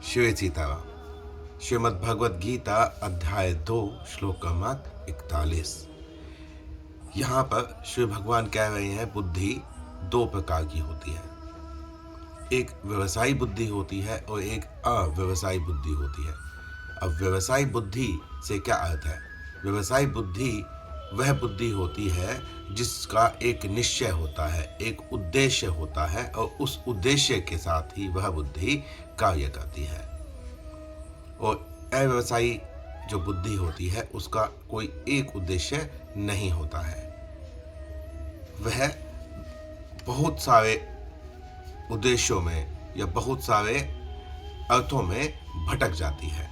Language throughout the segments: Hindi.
श्री सीताराम। श्रीमद् भगवद गीता अध्याय 2 श्लोक क्रमांक 41। यहाँ पर श्री भगवान कह रहे हैं बुद्धि दो प्रकार की होती है। एक व्यवसायी बुद्धि होती है और एक अव्यवसायी बुद्धि होती है। अब व्यवसायी बुद्धि से क्या अर्थ है? व्यवसायी बुद्धि वह बुद्धि होती है जिसका एक निश्चय होता है, एक उद्देश्य होता है और उस उद्देश्य के साथ ही वह बुद्धि कार्य करती है। और अव्यवसायी जो बुद्धि होती है उसका कोई एक उद्देश्य नहीं होता है, वह बहुत सारे उद्देश्यों में या बहुत सारे अर्थों में भटक जाती है।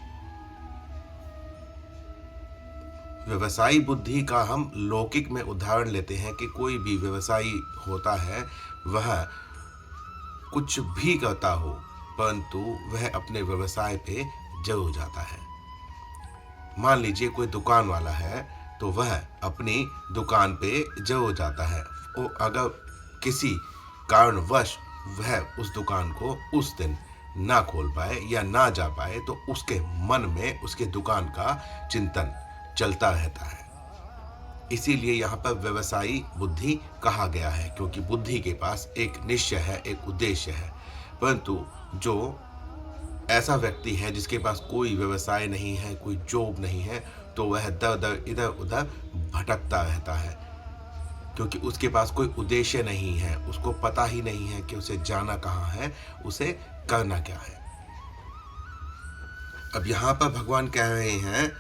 व्यवसायी बुद्धि का हम लौकिक में उदाहरण लेते हैं कि कोई भी व्यवसायी होता है वह कुछ भी करता हो परंतु वह अपने व्यवसाय पे जरूर जाता है। मान लीजिए कोई दुकान वाला है तो वह अपनी दुकान पे जरूर जाता है और अगर किसी कारणवश वह उस दुकान को उस दिन ना खोल पाए या ना जा पाए तो उसके मन में उसके दुकान का चिंतन चलता रहता है। इसीलिए यहाँ पर व्यवसायी बुद्धि कहा गया है, क्योंकि बुद्धि के पास एक निश्चय है, एक उद्देश्य है। परंतु जो ऐसा व्यक्ति है जिसके पास कोई व्यवसाय नहीं है, कोई जॉब नहीं है, तो वह दर दर इधर उधर भटकता रहता है, क्योंकि उसके पास कोई उद्देश्य नहीं है। उसको पता ही नहीं है कि उसे जाना कहाँ है, उसे करना क्या है। अब यहाँ पर भगवान कह रहे हैं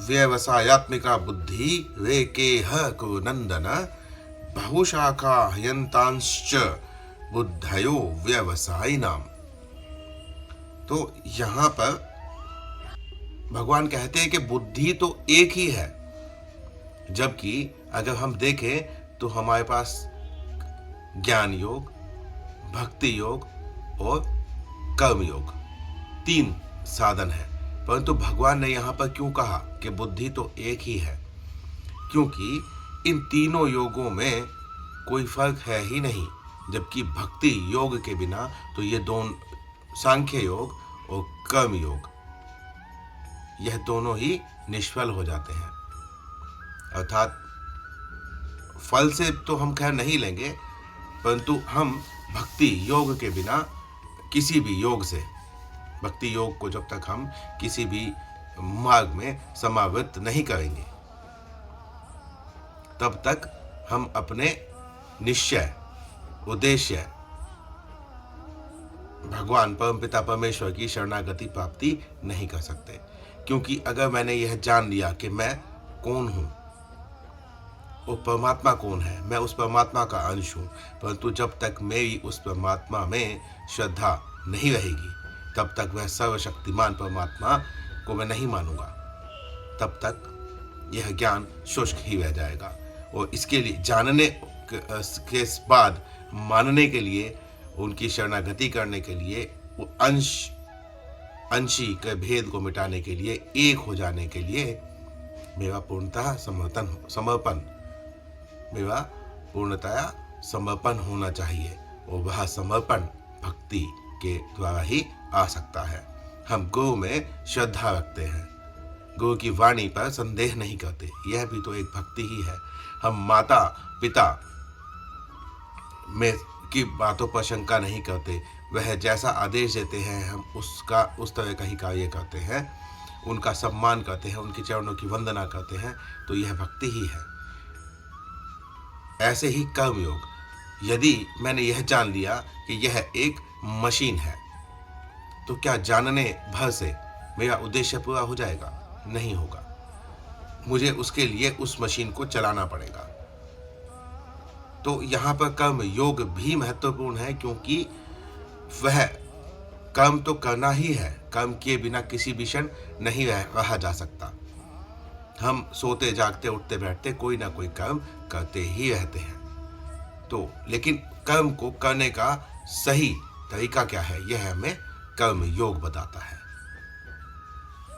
व्यवसायत्मिका बुद्धि रेकेह को नंदन बहुशाखा हयंतांश्च बुद्धयो व्यवसायी नाम। तो यहाँ पर भगवान कहते हैं कि बुद्धि तो एक ही है, जबकि अगर हम देखें तो हमारे पास ज्ञान योग, भक्ति योग और कर्म योग तीन साधन है। परंतु भगवान ने यहाँ पर क्यों कहा कि बुद्धि तो एक ही है? क्योंकि इन तीनों योगों में कोई फर्क है ही नहीं। जबकि भक्ति योग के बिना तो ये दोनों सांख्य योग और कर्म योग यह दोनों ही निष्फल हो जाते हैं। अर्थात फल से तो हम खैर नहीं लेंगे, परंतु हम भक्ति योग के बिना किसी भी योग से, भक्ति योग को जब तक हम किसी भी मार्ग में समावृत नहीं करेंगे तब तक हम अपने निश्चय, उद्देश्य भगवान परमपिता परमेश्वर की शरणागति प्राप्ति नहीं कर सकते। क्योंकि अगर मैंने यह जान लिया कि मैं कौन हूँ और परमात्मा कौन है, मैं उस परमात्मा का अंश हूँ, परंतु जब तक मेरी उस परमात्मा में श्रद्धा नहीं रहेगी तब तक वह सर्वशक्तिमान परमात्मा को मैं नहीं मानूंगा, तब तक यह ज्ञान शुष्क ही रह जाएगा। और इसके लिए जानने के बाद मानने के लिए, उनकी शरणागति करने के लिए, अंशी के भेद को मिटाने के लिए, एक हो जाने के लिए मेरा पूर्णतः समर्पण होना चाहिए। और वह समर्पण भक्ति के द्वारा ही आ सकता है। हम गुरु में श्रद्धा रखते हैं, गुरु की वाणी पर संदेह नहीं करते, यह भी तो एक भक्ति ही है। हम माता पिता में की बातों पर शंका नहीं करते, वह जैसा आदेश देते हैं हम उसका उस तरह का ही कार्य करते हैं, उनका सम्मान करते हैं, उनके चरणों की वंदना करते हैं, तो यह भक्ति ही है। ऐसे ही कर्मयोग, यदि मैंने यह जान लिया कि यह एक मशीन है तो क्या जानने भर से मेरा उद्देश्य पूरा हो जाएगा? नहीं होगा। मुझे उसके लिए उस मशीन को चलाना पड़ेगा। तो यहाँ पर कर्म योग भी महत्वपूर्ण है, क्योंकि वह कर्म तो करना ही है। कर्म किए बिना किसी भी क्षण नहीं रहा जा सकता। हम सोते जागते उठते बैठते कोई ना कोई कर्म करते ही रहते हैं। तो लेकिन कर्म को करने का सही तरीका क्या है, यह हमें कर्म योग बताता है,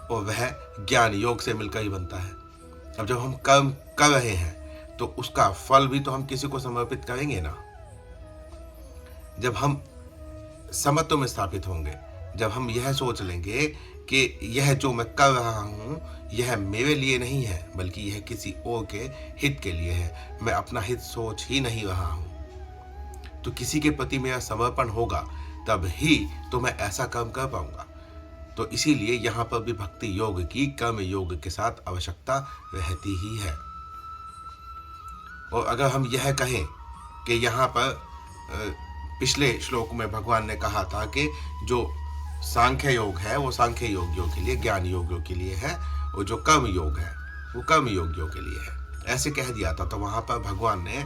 और वह ज्ञान योग से मिलकर ही बनता है। अब जब हम कर्म कर रहे हैं तो उसका फल भी तो हम किसी को समर्पित करेंगे ना। जब हम समत्व में स्थापित होंगे। जब हम यह सोच लेंगे कि यह जो मैं कर रहा हूँ यह मेरे लिए नहीं है, बल्कि यह किसी और के हित के लिए है, मैं अपना हित सोच ही नहीं रहा हूँ, तो किसी के प्रति मेरा समर्पण होगा, तब ही तो मैं ऐसा काम कर पाऊंगा। तो इसीलिए यहाँ पर भी भक्ति योग की कर्म योग के साथ आवश्यकता रहती ही है। और अगर हम यह कहें कि यहाँ पर पिछले श्लोक में भगवान ने कहा था कि जो सांख्य योग है वो सांख्य योग के लिए, ज्ञान योग के लिए है, और जो कर्म योग है वो कर्म योग के लिए है, ऐसे कह दिया था, तो वहां पर भगवान ने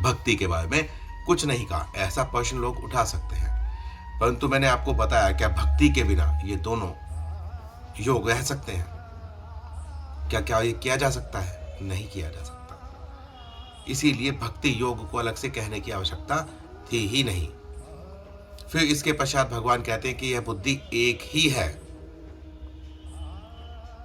भक्ति के बारे में कुछ नहीं कहा। ऐसा प्रश्न लोग उठा सकते हैं, परंतु मैंने आपको बताया क्या भक्ति के बिना ये दोनों योग रह सकते हैं? क्या ये किया जा सकता है? नहीं किया जा सकता। इसीलिए भक्ति योग को अलग से कहने की आवश्यकता थी ही नहीं। फिर इसके पश्चात भगवान कहते हैं कि यह बुद्धि एक ही है,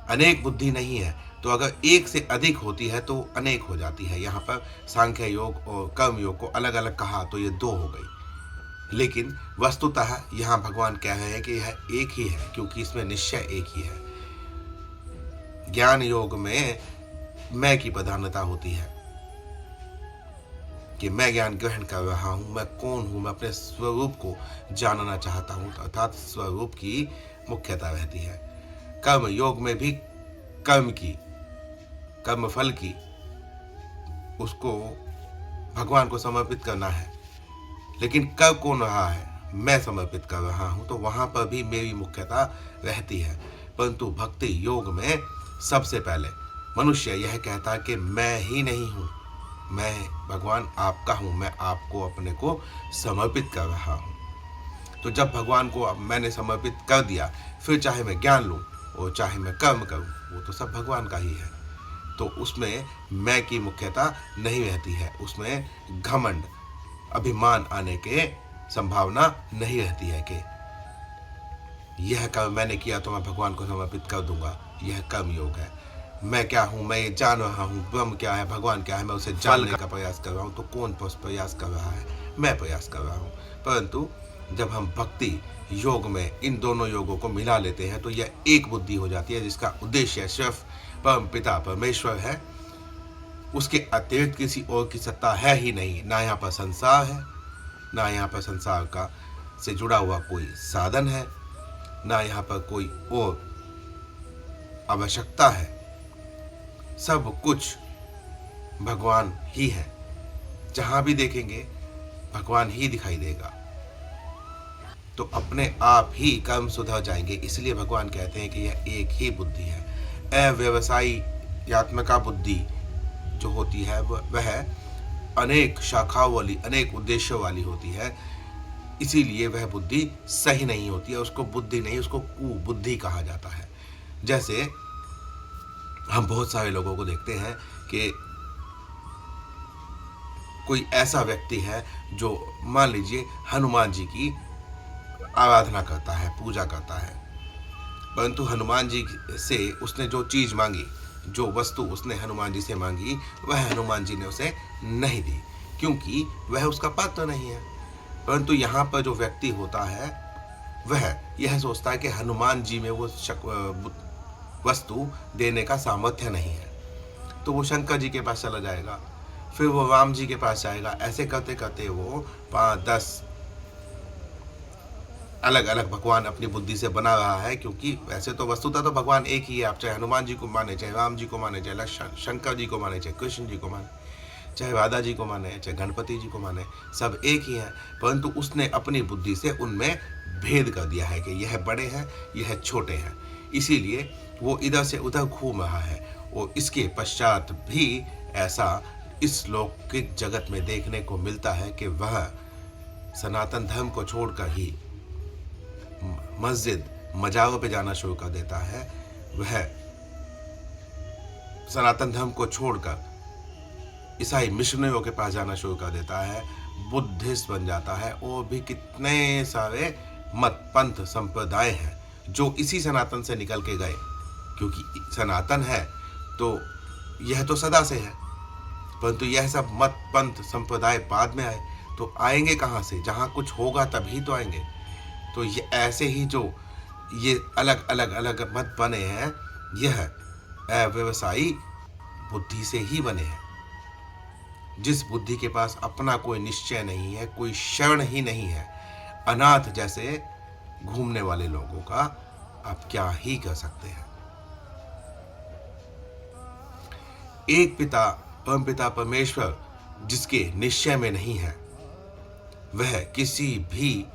अनेक बुद्धि नहीं है। तो अगर एक से अधिक होती है तो अनेक हो जाती है। यहाँ पर सांख्य योग और कर्म योग को अलग अलग कहा तो ये दो हो गई, लेकिन वस्तुतः यहाँ भगवान कह रहे हैं कि यह एक ही है, क्योंकि इसमें निश्चय एक ही है। ज्ञान योग में मैं की प्रधानता होती है कि मैं ज्ञान ग्रहण कर रहा हूँ, मैं कौन हूँ, मैं अपने स्वरूप को जानना चाहता हूँ, अर्थात स्वरूप की मुख्यता रहती है। कर्म योग में भी कर्म की, कर्म फल की, उसको भगवान को समर्पित करना है, लेकिन कर कौन रहा है? मैं समर्पित कर रहा हूँ, तो वहाँ पर भी मेरी मुख्यता रहती है। परंतु भक्ति योग में सबसे पहले मनुष्य यह कहता है कि मैं ही नहीं हूँ, मैं भगवान आपका हूँ, मैं आपको अपने को समर्पित कर रहा हूँ। तो जब भगवान को अब मैंने समर्पित कर दिया, फिर चाहे मैं ज्ञान लूँ और चाहे मैं कर्म करूँ, वो तो सब भगवान का ही है। तो उसमें मैं की मुख्यता नहीं रहती है, उसमें घमंड, अभिमान आने के संभावना नहीं रहती है कि यह कर्म मैंने किया तो मैं भगवान को समर्पित कर दूंगा। यह कर्म योग है। मैं क्या हूँ, मैं ये जान रहा हूँ, ब्रह्म क्या है, भगवान क्या है, मैं उसे जानने का प्रयास कर रहा हूँ। तो कौन प्रयास कर रहा है? मैं प्रयास कर रहा हूँ। परंतु जब हम भक्ति योग में इन दोनों योगों को मिला लेते हैं तो यह एक बुद्धि हो जाती है, जिसका उद्देश्य सिर्फ परम पिता परमेश्वर है। उसके अतिरिक्त किसी और की सत्ता है ही नहीं। ना यहाँ पर संसार है, ना यहाँ पर संसार का से जुड़ा हुआ कोई साधन है, ना यहाँ पर कोई और आवश्यकता है। सब कुछ भगवान ही है। जहां भी देखेंगे भगवान ही दिखाई देगा, तो अपने आप ही कर्म सुधर जाएंगे। इसलिए भगवान कहते हैं कि यह एक ही बुद्धि है। अव्यवसायित्मका बुद्धि जो होती है वह अनेक शाखाओं वाली, अनेक उद्देश्यों वाली होती है। इसीलिए वह बुद्धि सही नहीं होती है। उसको बुद्धि नहीं, उसको कुबुद्धि कहा जाता है। जैसे हम बहुत सारे लोगों को देखते हैं कि कोई ऐसा व्यक्ति है जो मान लीजिए हनुमान जी की आराधना करता है, पूजा करता है, परंतु हनुमान जी से उसने जो चीज मांगी, जो वस्तु उसने हनुमान जी से मांगी, वह हनुमान जी ने उसे नहीं दी, क्योंकि वह उसका पात्र नहीं है। परंतु यहाँ पर जो व्यक्ति होता है वह यह सोचता है कि हनुमान जी में वो वस्तु देने का सामर्थ्य नहीं है, तो वो शंकर जी के पास चला जाएगा, फिर वो राम जी के पास जाएगा। ऐसे करते करते वो 5-10 अलग अलग भगवान अपनी बुद्धि से बना रहा है, क्योंकि वैसे तो वस्तुतः तो भगवान एक ही है। आप चाहे हनुमान जी को माने, चाहे राम जी को माने, चाहे शंकर जी को माने, चाहे कृष्ण जी को माने, चाहे राधा जी को माने, चाहे गणपति जी को माने, सब एक ही हैं। परंतु उसने अपनी बुद्धि से उनमें भेद कर दिया है कि यह बड़े हैं, यह छोटे हैं। इसीलिए वो इधर से उधर घूम रहा है। और इसके पश्चात भी ऐसा इस लौकिक जगत में देखने को मिलता है कि वह सनातन धर्म को छोड़कर ही मस्जिद मजारों पे जाना शुरू कर देता है। वह सनातन धर्म को छोड़कर ईसाई मिशनरियों के पास जाना शुरू कर देता है, बुद्धिस्ट बन जाता है। और भी कितने सारे मत पंथ संप्रदाय हैं जो इसी सनातन से निकल के गए, क्योंकि सनातन है तो यह तो सदा से है, परंतु यह सब मत पंथ संप्रदाय बाद में आए। तो आएंगे कहाँ से? जहाँ कुछ होगा तभी तो आएंगे। तो ये ऐसे ही जो ये अलग अलग अलग मत बने हैं, यह अव्यवसायी बुद्धि से ही बने हैं। जिस बुद्धि के पास अपना कोई निश्चय नहीं है, कोई शरण ही नहीं है, अनाथ जैसे घूमने वाले लोगों का आप क्या ही कर सकते हैं। एक पिता परमपिता परमेश्वर जिसके निश्चय में नहीं है, वह किसी भी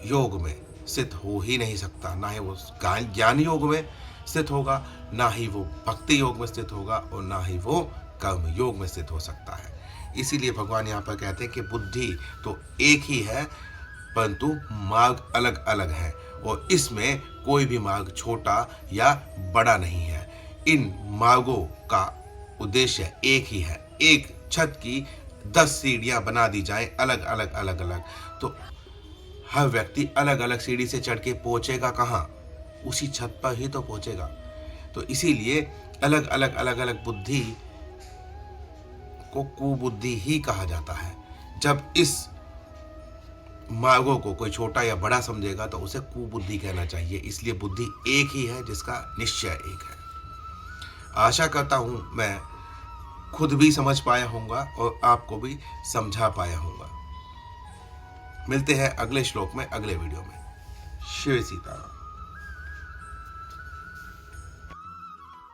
योग में स्थित हो ही नहीं सकता। ना ही वो ज्ञान योग में स्थित होगा, ना ही वो भक्ति योग में स्थित होगा, और ना ही वो कर्म योग में स्थित हो सकता है। इसीलिए भगवान यहाँ पर कहते हैं कि बुद्धि तो एक ही है, परंतु मार्ग अलग अलग है, और इसमें कोई भी मार्ग छोटा या बड़ा नहीं है। इन मार्गों का उद्देश्य एक ही है। एक छत की 10 सीढ़ियां बना दी जाए अलग अलग अलग अलग, तो हर व्यक्ति अलग अलग सीढ़ी से चढ़ के पहुंचेगा कहाँ? उसी छत पर ही तो पहुंचेगा। तो इसीलिए अलग अलग अलग अलग बुद्धि को कुबुद्धि ही कहा जाता है। जब इस मार्गों को कोई छोटा या बड़ा समझेगा तो उसे कुबुद्धि कहना चाहिए। इसलिए बुद्धि एक ही है जिसका निश्चय एक है। आशा करता हूं मैं खुद भी समझ पाया होऊंगा और आपको भी समझा पाया होऊंगा। मिलते हैं अगले श्लोक में, अगले वीडियो में। शिव सीताराम।